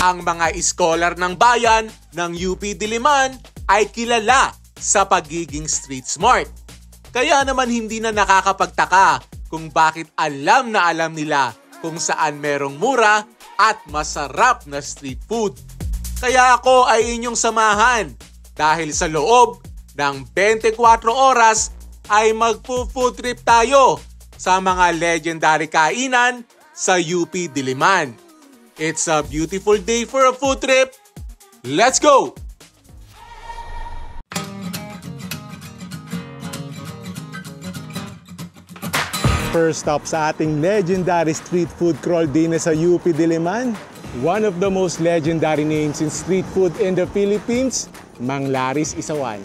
Ang mga scholar ng bayan ng UP Diliman ay kilala sa pagiging street smart. Kaya naman hindi na nakakapagtaka kung bakit alam na alam nila kung saan merong mura at masarap na street food. Kaya ako ay inyong samahan dahil sa loob ng 24 oras ay magpo-food trip tayo sa mga legendary kainan sa UP Diliman. It's a beautiful day for a food trip. Let's go! First stop sa ating legendary street food crawl din sa UP Diliman. One of the most legendary names in street food in the Philippines, Mang Laris Isawan.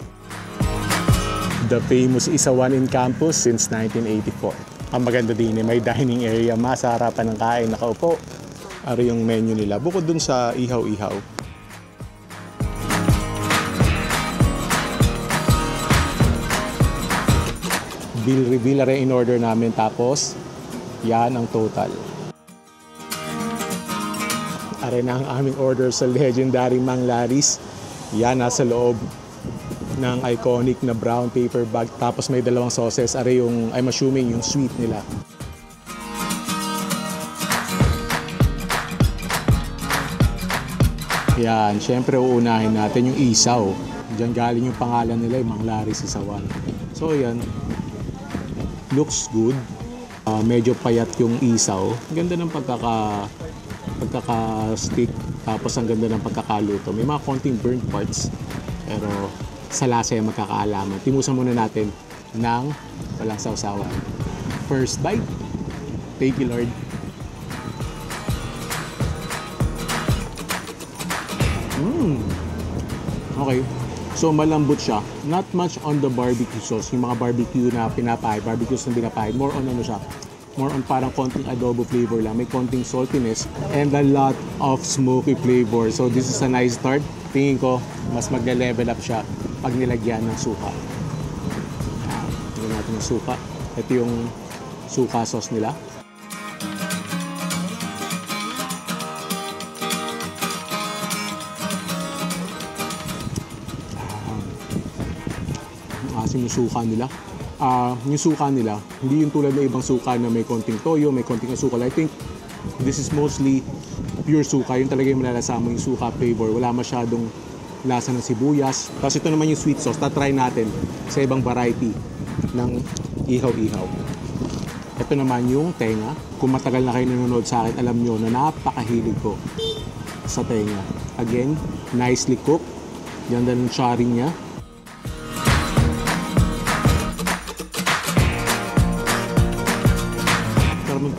The famous Isawan in campus since 1984. Ang maganda din may dining area, masarapan ng kain, nakaupo. Ano yung menu nila, bukod dun sa ihaw-ihaw. Bill reveal rin in order namin, tapos yan ang total. Are na ang aming order sa legendary Mang Laris. Yan nasa loob ng iconic na brown paper bag, tapos may dalawang sauces. Are yung, I'm assuming yung sweet nila. Yan, syempre uunahin natin yung isaw. Diyan galing yung pangalan nila, yung Mang Laris Isawan. So yan, looks good. Medyo payat yung isaw. Ganda ng pagkaka-stick. Tapos ang ganda ng pagkakaluto. May mga konting burnt parts. Pero sa lasa yung magkakaalaman. Timusan muna natin ng walang sawsawan. First bite. Thank you, Lord. Okay. So malambot siya. Not much on the barbecue sauce. Yung mga barbecue na pinapahid, barbecues na pinapahid. More on ano siya. More on parang konting adobo flavor lang. May konting saltiness and a lot of smoky flavor. So this is a nice start. Tingin ko, mas magle-level up siya pag nilagyan ng suka. Tingnan natin yung suka. Ito yung suka sauce nila. Yung suka nila. Yung suka nila, hindi yung tulad ng ibang suka na may konting toyo, may konting asukal. I think this is mostly pure suka. Yung talaga yung malalasama yung suka flavor. Wala masyadong lasa ng sibuyas. Tapos ito naman yung sweet sauce. Tatry natin sa ibang variety ng ihaw-ihaw. Ito naman yung tenga. Kung matagal na kayo nanonood sa akin, alam nyo na napakahilig ko sa tenga. Again, nicely cooked. Ganda ng charring niya.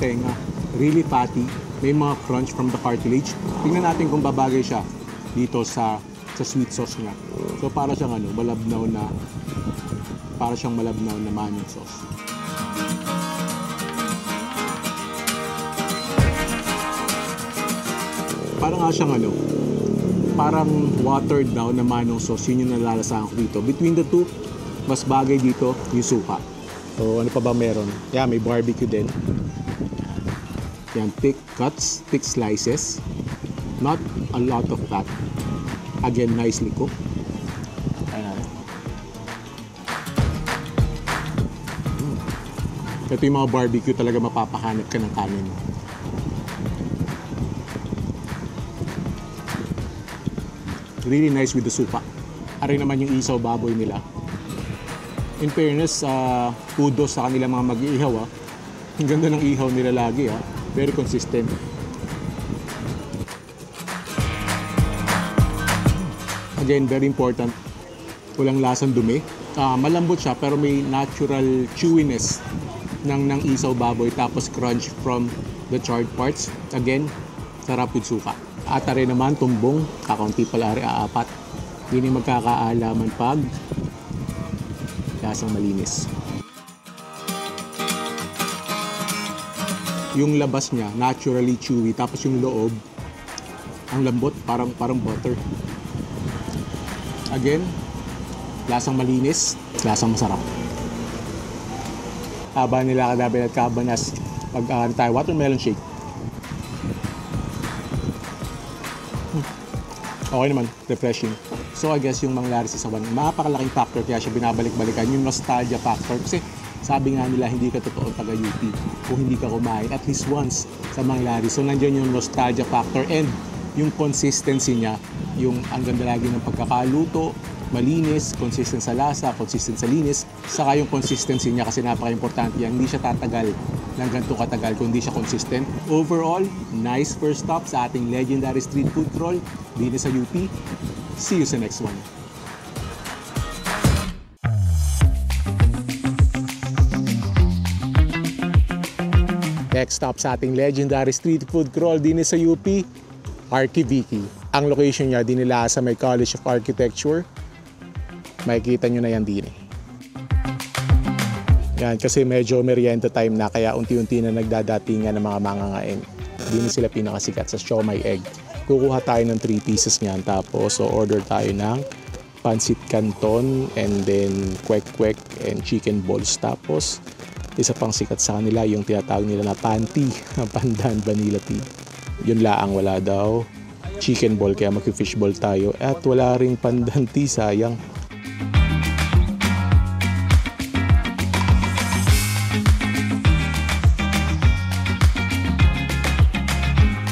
Tenga, really fatty, may mga crunch from the cartilage. Tingnan natin kung babagay siya dito sa sweet sauce niya. So para siyang malabnaw na manong sauce. Parang nga siyang parang watered down na manong sauce. Yun yung nalalasahan ko dito. Between the two, mas bagay dito yung suka. So ano pa ba meron? Yeah, may barbecue din. Yan, thick cuts, thick slices. Not a lot of fat. Again, nicely cooked. Ayan. Ito yung mga barbecue, talaga mapapahanap ka ng kanin. Really nice with the suka. Ari naman yung isaw baboy nila. In fairness, kudos sa kanila mga mag-iihaw. Ang ganda ng ihaw nila lagi. Very consistent. Again, very important. Walang lasang dumi. Malambot siya pero may natural chewiness ng isaw baboy, tapos crunch from the charred parts. Again, sarap with suka. At rin naman tumbong, kakaunti pala rin, apat. Hindi magkakaalaman pag lasang malinis. Yung labas niya, naturally chewy. Tapos yung loob, ang lambot, parang butter. Again, lasang malinis, lasang masarap. Haba nila Kadabil at Cabanas pag tayo watermelon shake. Okay naman, refreshing. So I guess yung manglaris sa one, mapakalaking factor kaya siya binabalik-balikan, yung nostalgia factor. Kasi sabi nga nila, hindi ka totoong taga-UP kung hindi ka kumain at least once sa manglaris. So nandiyan yung nostalgia factor and yung consistency niya, yung ang ganda lagi ng pagkakaluto, malinis, consistent sa lasa, consistent sa linis, saka yung consistency niya kasi napaka-importante yan. Hindi siya tatagal ng ganito katagal kung hindi siya consistent. Overall, nice first stop sa ating legendary street food crawl dito sa UP. See you sa next one. Next stop sa ating legendary street food crawl din sa UP, Archiviki. Ang location niya din nila sa may College of Architecture. Makikita nyo na yan din. Yan, kasi medyo merienda time na kaya unti-unti na nagdadatingan ng mga mangangain. Din sila pinakasikat sa siomai egg. Kukuha tayo ng 3 pieces niyan tapos so order tayo ng pancit canton and then kwek-kwek and chicken balls. Tapos isa pang sikat sa kanila yung tinatawag nila na panty, pandan vanilla tea. Yun laang wala daw chicken ball kaya mag-fish ball tayo at wala ring pandan tea, sayang.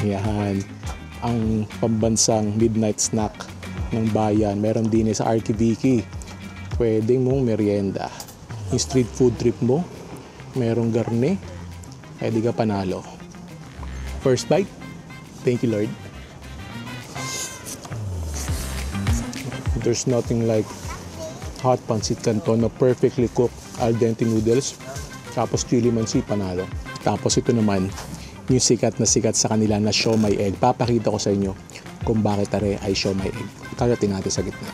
Yan ang pambansang midnight snack ng bayan. Meron din sa Archiviki. Pwede mong merienda. Yung street food trip mo, merong garne, pwede ka panalo. First bite, thank you Lord. There's nothing like hot pancit canton na perfectly cooked al dente noodles. Tapos chili mansi, panalo. Tapos ito naman, yung sikat na sikat sa kanila na siomai egg. Papakita ko sa inyo kung bakit tare ay siomai egg. Kagatin natin sa gitna.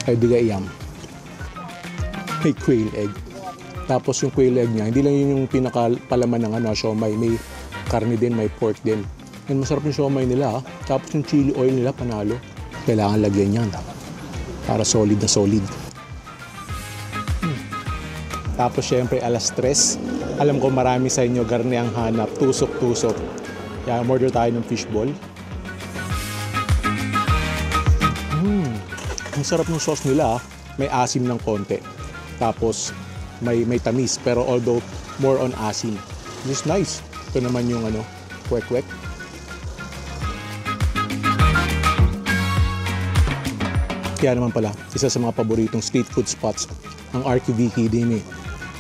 Ay di ka iyam. May quail egg. Tapos yung quail egg niya, hindi lang yun yung pinakapalaman ng siomai. May karne din, may pork din. And masarap yung siomai nila. Tapos yung chili oil nila, panalo. Kailangan lagyan yan. Para solid na solid. Tapos syempre alas 3. Alam ko marami sa inyo garne ang hanap. Tusok-tusok. Kaya order tayo ng fishball. Ang sarap ng sauce nila. May asim ng konti. Tapos may tamis. Pero although more on asim. It's nice. Ito naman yung kwek-kwek. Kaya naman pala, isa sa mga paboritong street food spots ang Archiviki din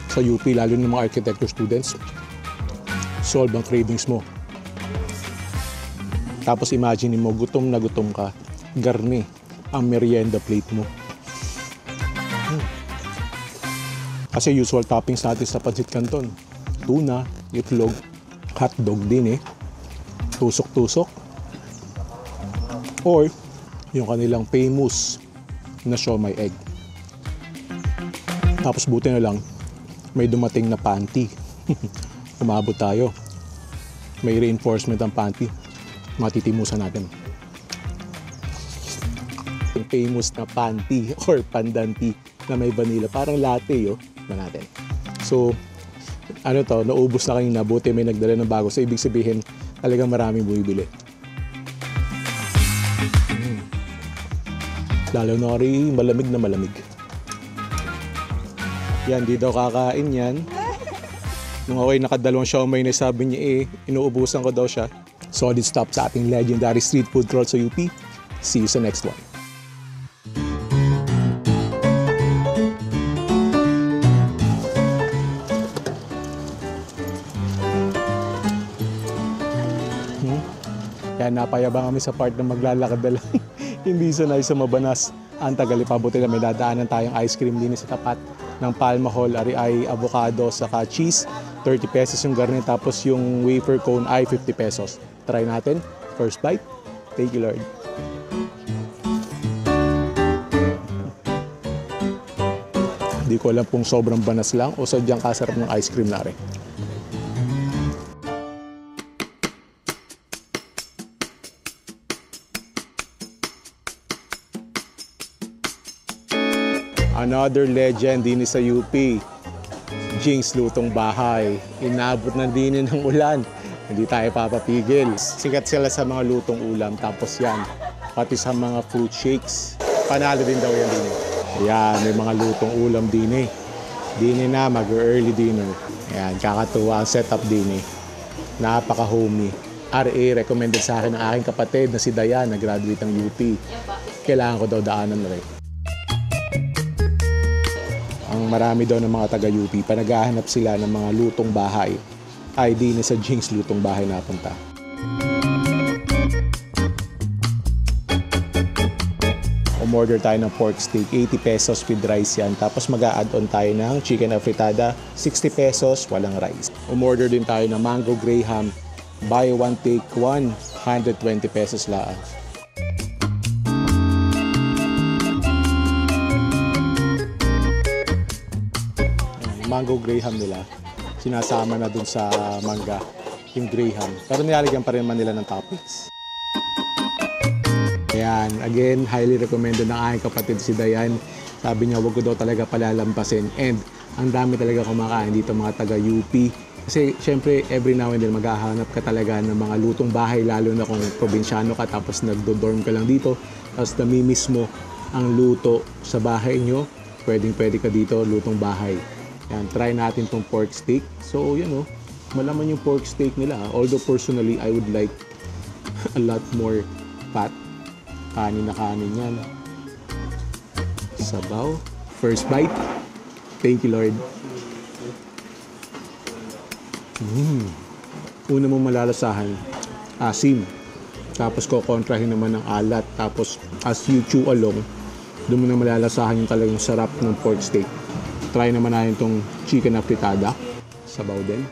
sa UP, lalo ng mga architecture students. Solve ang cravings mo. Tapos imagine mo, gutom na gutom ka, garne ang merienda plate mo. Kasi usual toppings natin sa pancit canton, tuna, itlog, hotdog din tusok-tusok. Or yung kanilang famous na siomai egg. Tapos buti na lang, may dumating na panty. Umabot tayo. May reinforcement ang panty. Matitimusan natin. Yung famous na panty or pandan tea na may vanilla. Parang latte natin. So, naubos na kanina. Buti may nagdala ng bago. So, ibig sabihin, talagang maraming bumibili. Lalo na rin malamig na malamig. Yan, di daw kakain yan. Nung ako'y nakadalawang siomai na sabi niya inuubusan ko daw siya. Solid stop sa ating legendary street food crawl sa UP. See you sa next one. Yan, napayabang kami sa part na maglalakad na lang. Hindi sanay sa mabanas. Ang tagal ipabuti na may dadaanan tayong ice cream din sa tapat ng Palma Hall. Ari ay avocado saka cheese. 30 pesos yung garne. Tapos yung wafer cone ay 50 pesos. Try natin. First bite. Thank you Lord. Hindi ko alam kung sobrang banas lang o sadyang kasarap ng ice cream na rin. Another legend din sa UP, Jing's Lutong Bahay. Inabot na din ng ulan. Hindi tayo papapigil. Sikat sila sa mga lutong ulam. Tapos yan, pati sa mga fruit shakes. Panalo din daw yan din. Ayan, may mga lutong ulam din eh. Dini na, mag-early dinner. Ayan, kakatuwa ang setup din eh. Napaka-homey. RA, recommended sa akin ng aking kapatid na si Dayan, na graduate ng UP. Kailangan ko daw daanan na rin. Ang marami daw ng mga taga-UP, pa naghahanap sila ng mga lutong bahay, ay di na sa Jinx lutong bahay napunta. Umorder tayo ng pork steak, 80 pesos with rice yan. Tapos mag-a-add-on tayo ng chicken afritada, 60 pesos, walang rice. Umorder din tayo ng mango graham, buy one take one, 120 pesos lang. Mango graham nila, sinasama na dun sa mangga yung graham. Pero nilalagyan pa rin man nila ng toppings. Ayan, again, highly recommended ng aking kapatid si Dayan. Sabi niya, wag ko daw talaga palalampasin. And ang dami talaga kumakain dito mga taga-UP. Kasi syempre, every now and then maghahanap ka talaga ng mga lutong bahay, lalo na kung probinsyano ka tapos nagdo-dorm ka lang dito. Tapos namimiss mo ang luto sa bahay nyo. Pwedeng-pwede ka dito, lutong bahay. Yan, try natin tong pork steak. So, yun o, malaman yung pork steak nila. Although personally, I would like a lot more fat. Kanin na kanin yan. Sabaw. First bite. Thank you, Lord. Una mong malalasahan, asim. Tapos kukontrahin naman ng alat. Tapos as you chew along, doon mo na malalasahan yung talagang sarap ng pork steak. Try naman natin itong chicken afritada. Sabaw din.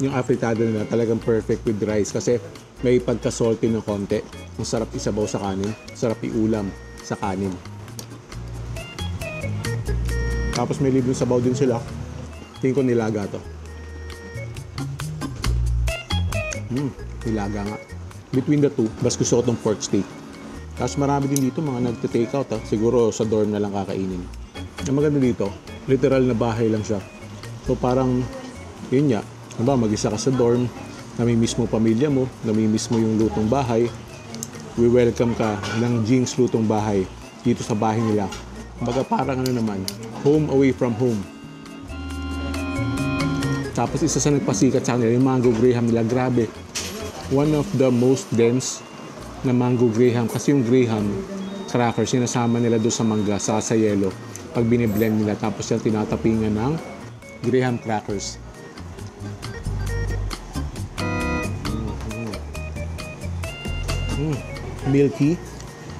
Yung afritada nila talagang perfect with rice kasi may pagka-salty ng konti. Ang sarap isabaw sa kanin. Sarap iulam sa kanin. Tapos may libreng sabaw din sila. Tingin ko nilaga to. Nilaga nga. Between the two, mas gusto ko itong pork steak. Tapos marami din dito mga nagte-take out. Siguro sa dorm na lang kakainin. Ang maganda dito, literal na bahay lang siya. So parang, yun nga, diba, mag-isa ka sa dorm, namimiss mo pamilya mo, namimiss mo yung lutong bahay, we welcome ka ng Jinx lutong bahay dito sa bahay nila. Baga parang ano naman, home away from home. Tapos isa sa nagpasikat sa kanila, yung mango graham nila, grabe. One of the most dense na mango graham. Kasi yung graham crackers, sinasama nila doon sa mangga, sa yelo. Pag biniblend nila, tapos yan tinatapingan ng graham crackers. Milky,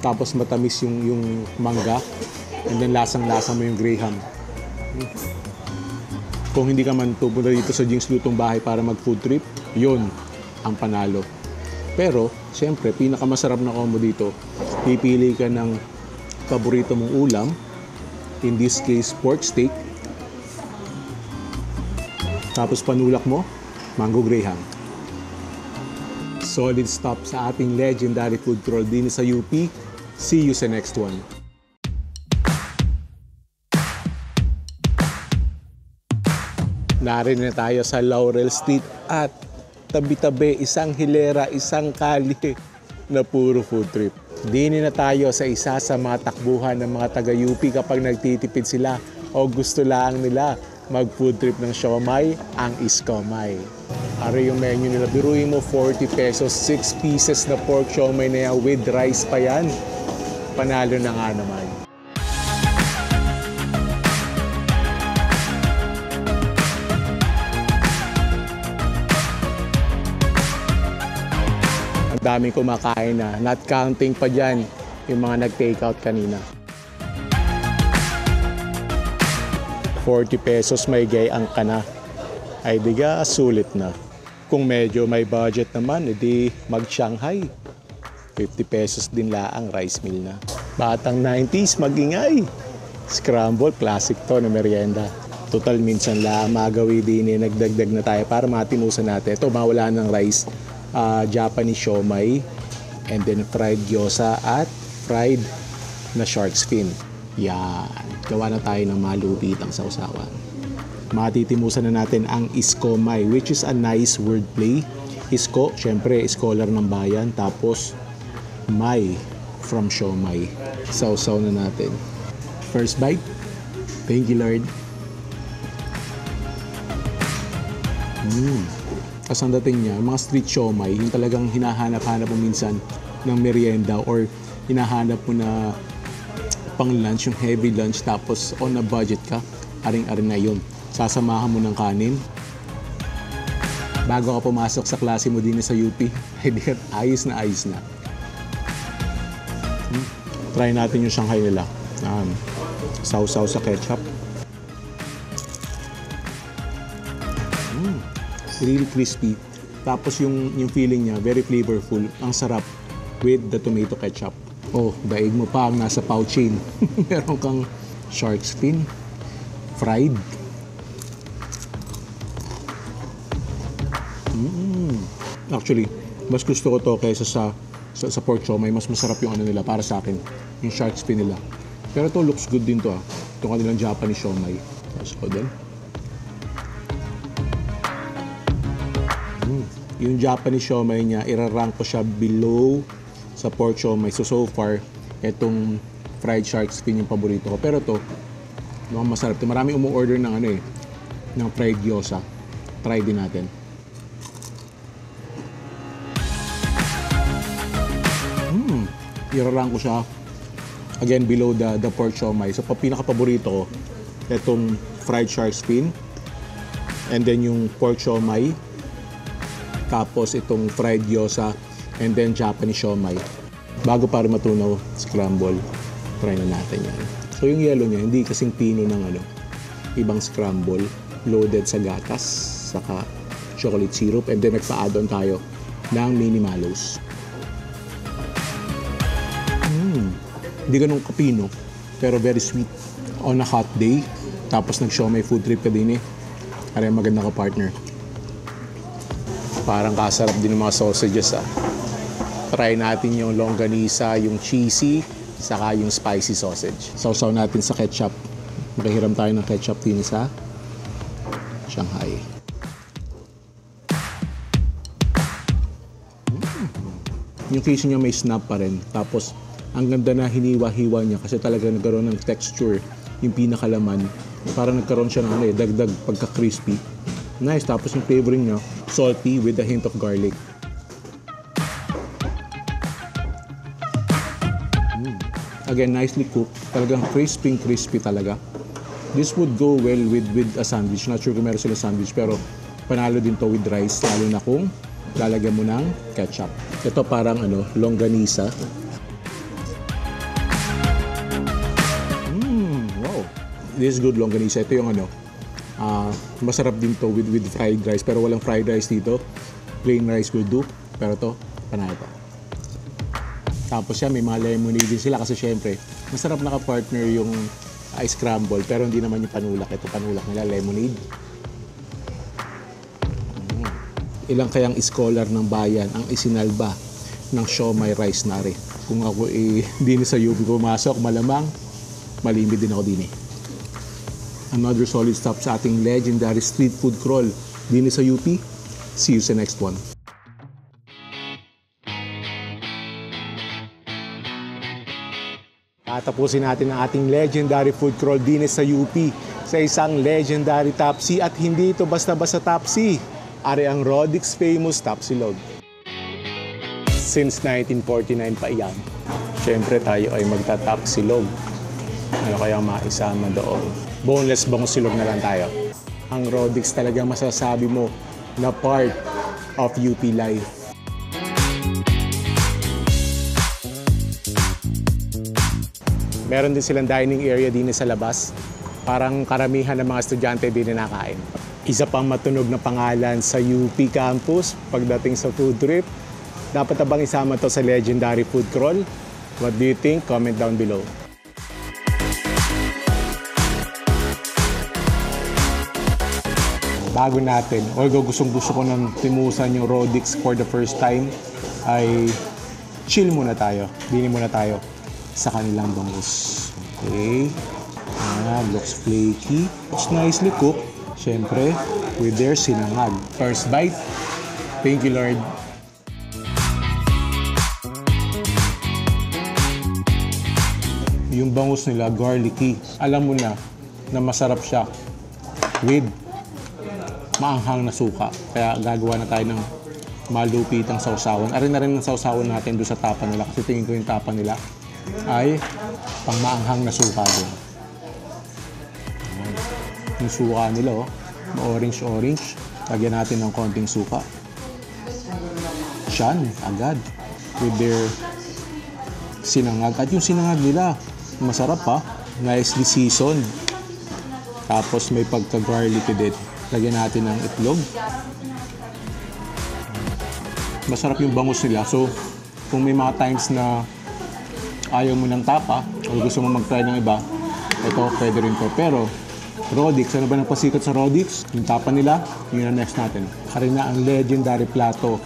tapos matamis yung mangga, and then lasang-lasa mo yung graham. Kung hindi ka man pupunta dito sa Jinx lutong bahay para mag food trip, yun ang panalo. Pero siyempre, pinakamasarap na combo dito, pipili ka ng paborito mong ulam, in this case pork steak, tapos panulak mo mango graham. Solid stop sa ating legendary food crawl din sa UP. See you sa next one. Narinig na tayo sa Laurel Street at tabi-tabi, isang hilera, isang kali na puro food trip. Dini na tayo sa isa sa mga takbuhan ng mga taga-UP kapag nagtitipid sila o gusto lang nila mag-food trip ng siomai, ang Iskomai. Ano yung menu nila? Biruin mo 40 pesos, 6 pieces na pork siomai na yan with rice pa yan. Panalo na nga naman. Ang daming kumakain na, not counting pa dyan yung mga nag-take out kanina. 40 pesos may gayang ka na. Ay diga, sulit na. Kung medyo may budget naman, edi mag-Shanghai. 50 pesos din laang rice meal na. Batang 90s, mag-ingay. Scramble, classic to na merienda. Total minsan lang, magawi din nagdagdag na tayo para matinusan natin. Ito, mawala ng rice. Japanese siomai, and then fried gyoza at fried na shark's fin. Yan. Gawa na tayo ng malupitang sausawan. Matitimusan na natin ang iskomay, which is a nice wordplay. Isko, syempre, scholar ng bayan. Tapos, may from siomay. Sausaw na natin. First bite. Thank you, Lord. Tapos ang dating niya, mga street siomay, yung talagang hinahanap-hanap mo minsan ng merienda or hinahanap mo na pang lunch, yung heavy lunch, tapos on a budget ka, aring-aring na yun. Sasamahan mo ng kanin. Bago ka pumasok sa klase mo din sa UP, ayos na ayos na. Try natin yung Shanghai nila. Sausaw sa ketchup. Really crispy. Tapos yung feeling niya, very flavorful. Ang sarap with the tomato ketchup. Oh, daig mo pa ang nasa pouchin. Meron kang shark fin, fried. Actually, mas gusto ko to kaysa sa pork siomay. Mas masarap yung ano nila para sa akin, yung shark fin nila. Pero to looks good din to Itong kanilang Japanese siomay. Tapos ko din. Yung Japanese siomay niya, irarank ko siya below sa pork siomay. So far, itong fried shark fin yung paborito ko. Pero to, mukhang masarap. Marami umu-order ng ng fried gyoza. Try din natin. Irarank ko siya again below the pork siomay. So pinaka-paborito ko itong fried shark fin, and then yung pork siomay, tapos itong fried gyoza, and then Japanese siomay. Bago para matunaw, scramble. Try na natin yan. So yung yellow niya, hindi kasing pino ng ibang scramble. Loaded sa gatas, saka chocolate syrup, and then nagpa-add-on tayo ng mini mallows. Hindi ganun kapino, pero very sweet. On a hot day, tapos nag-siomay food trip ka din Aray, maganda ka partner. Parang kasarap din ng mga sausages Try natin yung longganisa, yung cheesy, saka yung spicy sausage. Sausaw natin sa ketchup. Makahiram tayo ng ketchup din sa Shanghai. Yung casing niya may snap pa rin. Tapos, ang ganda na hiniwa-hiwa niya kasi talaga nagkaroon ng texture yung pinakalaman. Parang nagkaroon siya ng dagdag pagka-crispy. Nice. Tapos yung flavoring niya, salty with a hint of garlic. Again, nicely cooked. Talagang crispy talaga. This would go well with a sandwich. Not sure kung meron sila sandwich, pero panalo din to with rice, lalo na kung lalagyan mo ng ketchup. Ito parang longganisa. This is good longganisa. Ito yung masarap din to with fried rice, pero walang fried rice dito. Plain rice will do. Pero to, panalo to. Tapos may mga lemonade din sila kasi syempre, masarap na ka-partner yung ice scramble, pero hindi naman yung panulak. Ito panulak nila, lemonade. Ilang kayang scholar ng bayan ang isinalba ng siomay rice nari. Kung ako din sa UP pumasok, malamang malimit din ako din Another solid stop sa ating legendary street food crawl din sa UP. See you sa next one. Tatapusin natin ang ating legendary food crawl din sa UP sa isang legendary Tapsi, at hindi ito basta-basta Tapsi. Ari ang Rodix famous Tapsilog. Since 1949 pa iyan. Siyempre tayo ay magta-Tapsilog. Ano kaya maisama doon? Boneless bangos silog na lang tayo. Ang Rodix talaga masasabi mo na part of UP life. Meron din silang dining area din sa labas. Parang karamihan ng mga estudyante din na nakain. Isa pang matunog na pangalan sa UP campus pagdating sa food trip. Dapat na bang isama to sa legendary food crawl? What do you think? Comment down below. Bago natin, although gustong-gusto ko nang timusan yung Rodix for the first time, ay chill muna tayo. Dinin muna tayo sa kanilang bangus. Okay. Looks flaky. Looks nicely cooked. Siyempre, with their sinangag. First bite. Thank you, Lord. Yung bangus nila, garlicky. Alam mo na masarap siya with maanghang na suka. Kaya gagawa na tayo ng malupitang sausawan. Arin na rin ang sausawan natin doon sa tapa nila. Kasi tingin ko yung tapa nila ay pang maanghang na suka doon. Yung suka nila, orange-orange. Lagyan natin ng konting suka. Siyan, agad. With their sinangag. At yung sinangag nila, masarap pa. Nicely seasoned. Tapos may pagka-garlicky din. Lagyan natin ng itlog. Masarap yung bangus nila. So, kung may mga times na ayaw mo ng tapa o gusto mo mag-try ng iba, ito, pwede rin to. Pero, Rodix, ano ba napasikat sa Rodix? Yung tapa nila, yun ang next natin. Karina ang legendary plato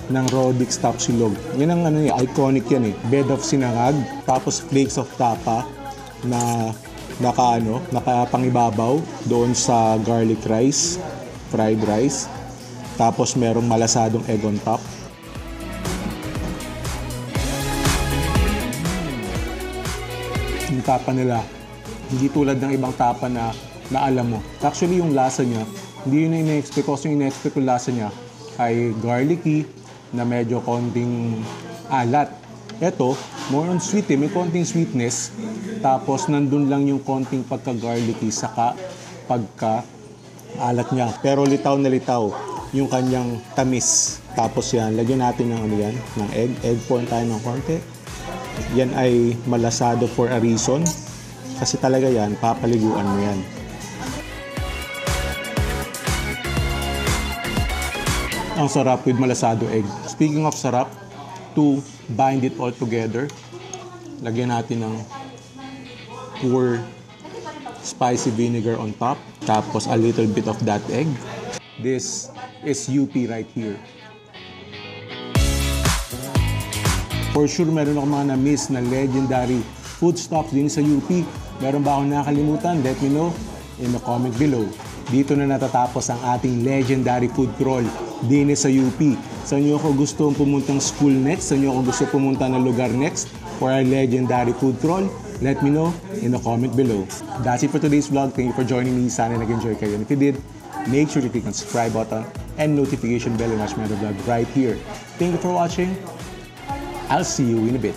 ng Rodix Tapsilog. Yan ang iconic yan eh. Bed of sinangag, tapos flakes of tapa na nakapangibabaw doon sa garlic rice, fried rice. Tapos merong malasadong egg on top. Yung tapa nila, hindi tulad ng ibang tapa na alam mo. Actually, yung lasa niya, hindi yun ina-expect. Kasi yung ina-expect yung lasa niya ay garlicky na medyo konting alat. Ito, more on sweet eh. May konting sweetness. Tapos, nandun lang yung konting pagka-garlicky saka pagka-alat niya. Pero litaw na litaw yung kanyang tamis. Tapos yan, lagyan natin ng ng egg. Egg form tayo ng konti. Yan ay malasado for a reason. Kasi talaga yan, papaliguan mo yan. Ang sarap with malasado egg. Speaking of sarap, to bind it all together, lagyan natin ng pour spicy vinegar on top. Tapos a little bit of that egg. This is UP right here. For sure, meron ako mga na-miss na legendary food stops din sa UP. Meron ba akong nakalimutan? Let me know in the comment below. Dito na natatapos ang ating legendary food crawl din sa UP. Sa inyo ako gusto pumuntang school next? Sa inyo ako gusto pumunta ng lugar next for our legendary food crawl? Let me know in the comment below. That's it for today's vlog. Thank you for joining me. Sana nag-enjoy kayo. And if you did, make sure to click on the subscribe button and notification bell and watch my other vlog right here. Thank you for watching. I'll see you in a bit.